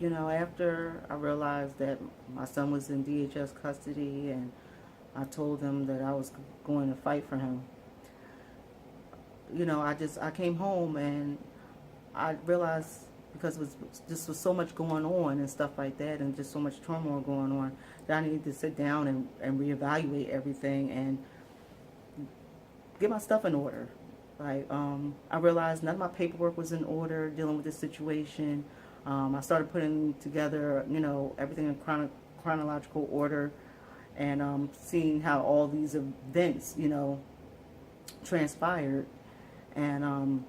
After I realized that my son was in DHS custody and I told them that I was going to fight for him, I came home and I realized, because it was just was so much going on and stuff like that, and just so much turmoil going on, that I needed to sit down and reevaluate everything and get my stuff in order. I realized none of my paperwork was in order dealing with this situation. I started putting together, everything in chronological order, and seeing how all these events, transpired, and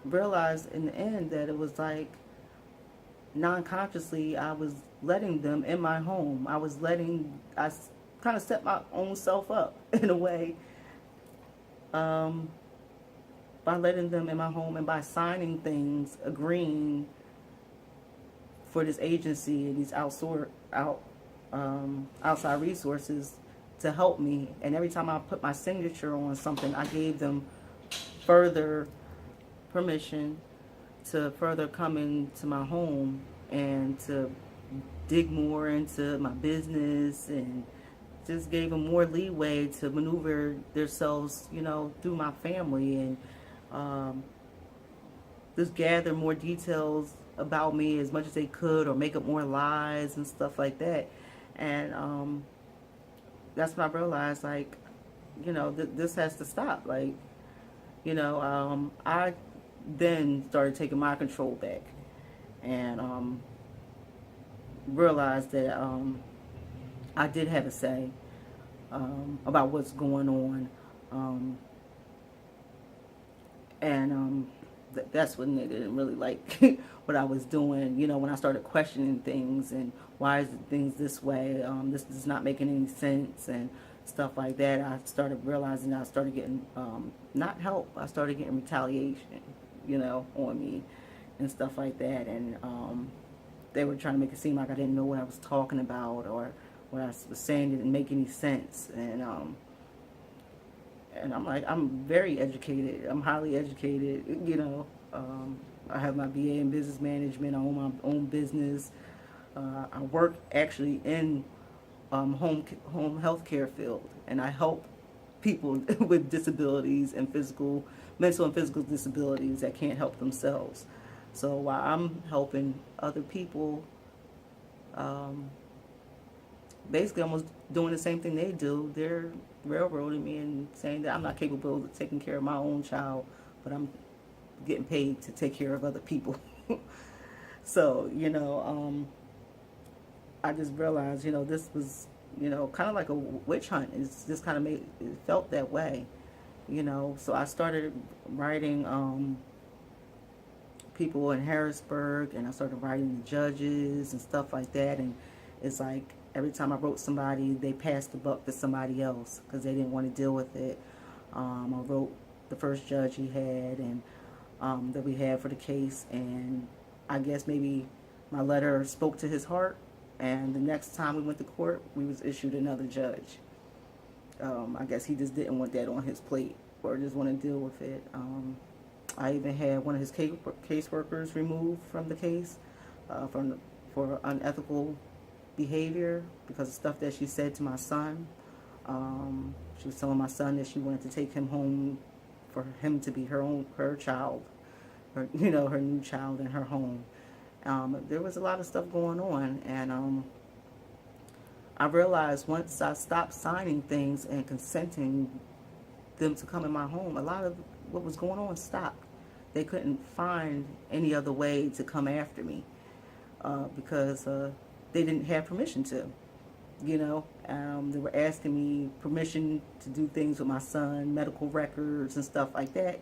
realized in the end that it was like non-consciously I was letting them in my home. I kind of set my own self up in a way, um, by letting them in my home and by signing things, agreeing for this agency and these outside resources to help me. And every time I put my signature on something, I gave them further permission to further come into my home and to dig more into my business, and just gave them more leeway to maneuver themselves, through my family, and um, just gather more details about me as much as they could, or make up more lies and stuff like that. And that's when I realized, like, this has to stop. Like, I then started taking my control back, and realized that I did have a say about what's going on. Um, and that's when they didn't really like what I was doing. When I started questioning things, and why is things this way? This is not making any sense, and stuff like that. I started realizing I started getting not help. I started getting retaliation, on me and stuff like that. And they were trying to make it seem like I didn't know what I was talking about, or what I was saying didn't make any sense. And I'm like, I'm very educated. I'm highly educated. I have my BA in business management. I own my own business. I work actually in home healthcare field, and I help people with disabilities and mental and physical disabilities that can't help themselves. So while I'm helping other people, um, basically almost doing the same thing they do, they're railroading me and saying that I'm not capable of taking care of my own child, but I'm getting paid to take care of other people. So, I just realized, this was, kind of like a witch hunt. It's just kind of it felt that way, So I started writing people in Harrisburg, and I started writing the judges and stuff like that. And it's like every time I wrote somebody, they passed the buck to somebody else because they didn't want to deal with it. I wrote the first judge he had, and that we had for the case, and I guess maybe my letter spoke to his heart. And the next time we went to court, we was issued another judge. I guess he just didn't want that on his plate, or just want to deal with it. I even had one of his caseworkers removed from the case for unethical behavior because of stuff that she said to my son. She was telling my son that she wanted to take him home for him to be her child, her new child in her home. There was a lot of stuff going on, and I realized once I stopped signing things and consenting them to come in my home, a lot of what was going on stopped. They couldn't find any other way to come after me because they didn't have permission to. They were asking me permission to do things with my son, medical records and stuff like that.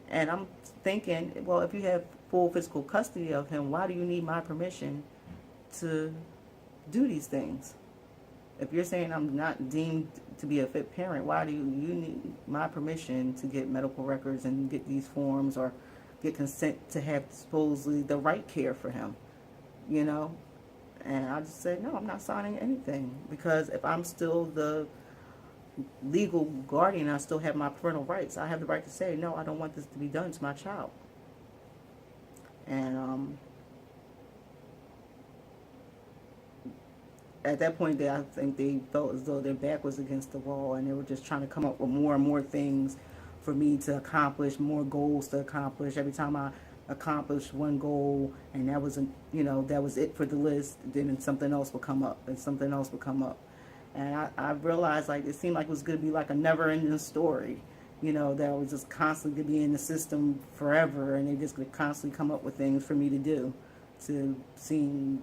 And I'm thinking, well, if you have full physical custody of him, why do you need my permission to do these things? If you're saying I'm not deemed to be a fit parent, why do you need my permission to get medical records and get these forms, or get consent to have supposedly the right care for him? And I just said, no, I'm not signing anything, because if I'm still the legal guardian, I still have my parental rights. I have the right to say, no, I don't want this to be done to my child. And at that point, I think they felt as though their back was against the wall, and they were just trying to come up with more and more things for me to accomplish, more goals to accomplish. Every time I accomplished one goal, and that was, that was it for the list, then something else would come up, and something else would come up. And I realized, like, it seemed like it was going to be like a never-ending story, that was just constantly going to be in the system forever, and they just could constantly come up with things for me to do to seem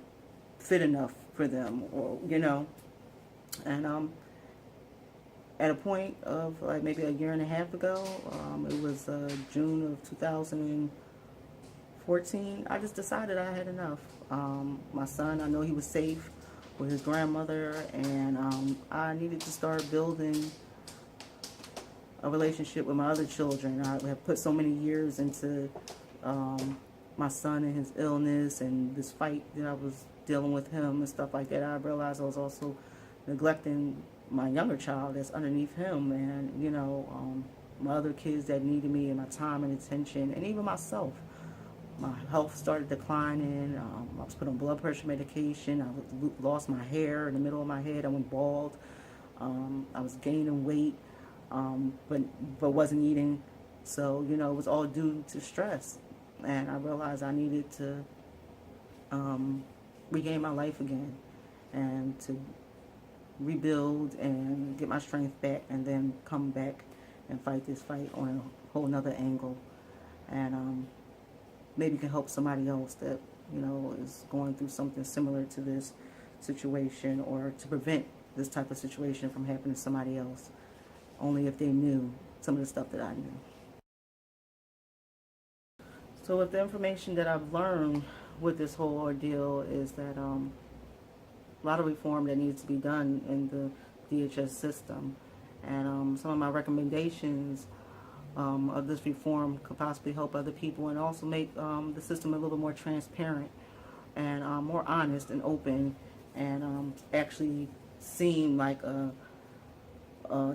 fit enough for them, or and at a point of like maybe a year and a half ago, it was June of 2014, I just decided I had enough. My son, I know he was safe with his grandmother, and I needed to start building a relationship with my other children. I have put so many years into my son and his illness and this fight that I was dealing with him and stuff like that. I realized I was also neglecting my younger child that's underneath him, and my other kids that needed me and my time and attention, and even myself. My health started declining. I was put on blood pressure medication. I lost my hair in the middle of my head. I went bald. I was gaining weight, but wasn't eating. So it was all due to stress, and I realized I needed to regain my life again, and to rebuild and get my strength back, and then come back and fight this fight on a whole nother angle, and maybe can help somebody else that is going through something similar to this situation, or to prevent this type of situation from happening to somebody else, only if they knew some of the stuff that I knew. So with the information that I've learned with this whole ordeal is that a lot of reform that needs to be done in the DHS system, and some of my recommendations of this reform could possibly help other people, and also make the system a little more transparent and more honest and open, and actually seem like a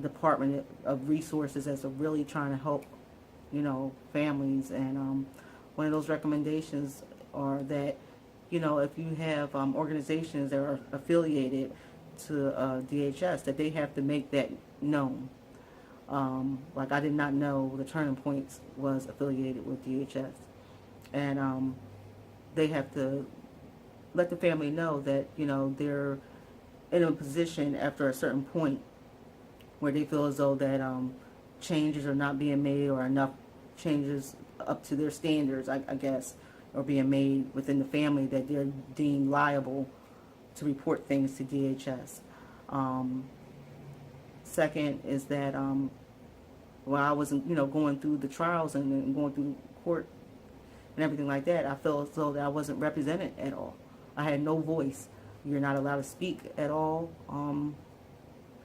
department of resources that's really trying to help families. And one of those recommendations are that if you have organizations that are affiliated to DHS, that they have to make that known. Like, I did not know the Turning Points was affiliated with DHS, and they have to let the family know that they're in a position after a certain point where they feel as though that changes are not being made, or enough changes up to their standards, I guess, are being made within the family, that they're deemed liable to report things to DHS. Second is that while I wasn't, going through the trials and going through court and everything like that, I felt as though that I wasn't represented at all. I had no voice. You're not allowed to speak at all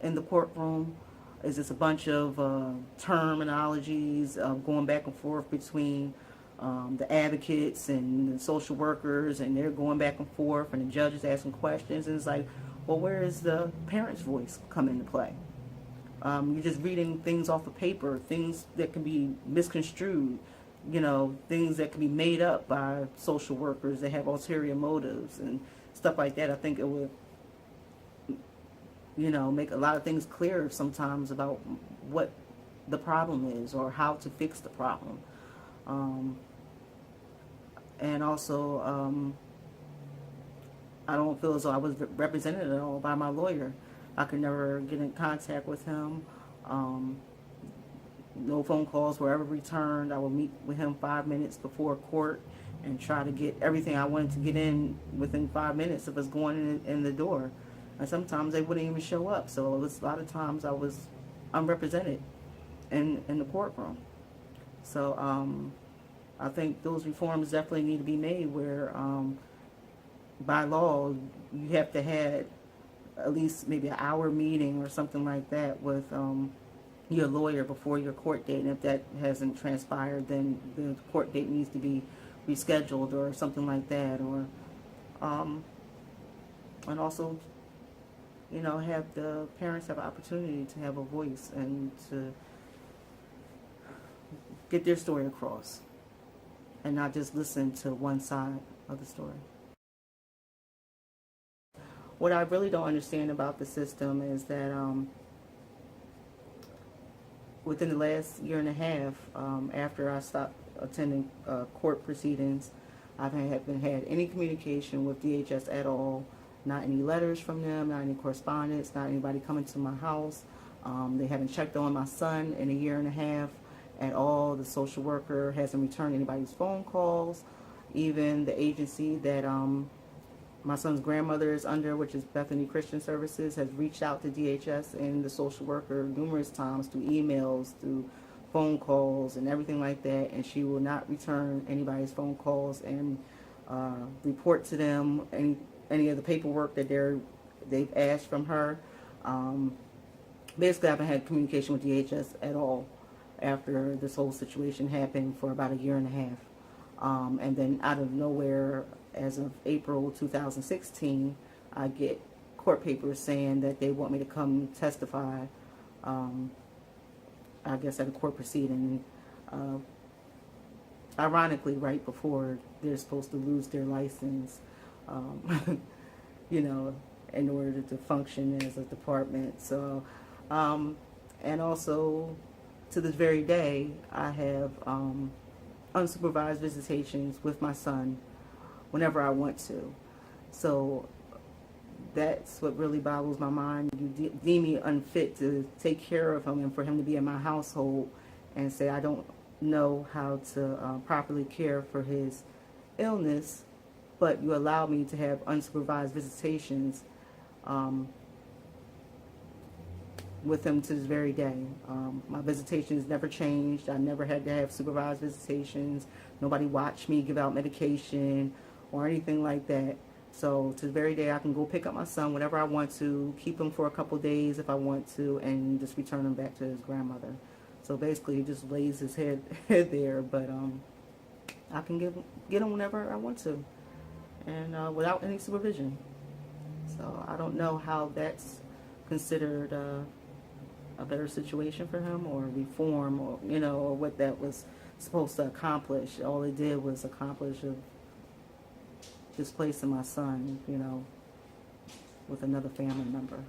in the courtroom. It's just a bunch of terminologies going back and forth between the advocates and the social workers, and they're going back and forth, and the judge is asking questions, and it's like, well, where is the parent's voice come into play? You're just reading things off of paper, things that can be misconstrued, things that can be made up by social workers that have ulterior motives and stuff like that. I think it would, make a lot of things clearer sometimes about what the problem is, or how to fix the problem. And also, I don't feel as though I was represented at all by my lawyer. I could never get in contact with him. No phone calls were ever returned. I would meet with him 5 minutes before court and try to get everything I wanted to get in within 5 minutes of us going in the door. And sometimes they wouldn't even show up. So it was, a lot of times I was unrepresented in the courtroom. So I think those reforms definitely need to be made, where by law you have to have at least maybe an hour meeting or something like that with your lawyer before your court date, and if that hasn't transpired, then the court date needs to be rescheduled or something like that. Or and also, have the parents have an opportunity to have a voice and to get their story across, and not just listen to one side of the story. what I really don't understand about the system is that within the last year and a half, after I stopped attending court proceedings, I haven't had any communication with DHS at all. Not any letters from them, not any correspondence, not anybody coming to my house. They haven't checked on my son in a year and a half at all. The social worker hasn't returned anybody's phone calls. Even the agency that my son's grandmother is under, which is Bethany Christian Services, has reached out to DHS and the social worker numerous times through emails, through phone calls, and everything like that, and she will not return anybody's phone calls and report to them any of the paperwork that they've asked from her. Basically, I haven't had communication with DHS at all after this whole situation happened for about a year and a half. And then out of nowhere, as of April 2016, I get court papers saying that they want me to come testify, I guess at a court proceeding. Ironically, right before they're supposed to lose their license, you know, in order to function as a department. So, and also to this very day, I have unsupervised visitations with my son whenever I want to. So that's what really boggles my mind. You deem me unfit to take care of him and for him to be in my household, and say I don't know how to properly care for his illness, but you allow me to have unsupervised visitations with him to this very day. My visitations never changed. I never had to have supervised visitations. Nobody watched me give out medication or anything like that. So to the very day, I can go pick up my son whenever I want to, keep him for a couple days if I want to, and just return him back to his grandmother. So basically, he just lays his head there, but I can get him whenever I want to, and without any supervision. So I don't know how that's considered a better situation for him, or reform, or or what that was supposed to accomplish. All it did was accomplish of displacing my son, with another family member.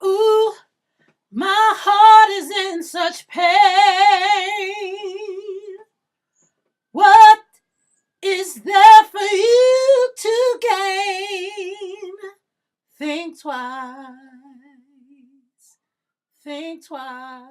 Ooh, my heart is in such pain. What is there for you to gain? Think twice. Think twice.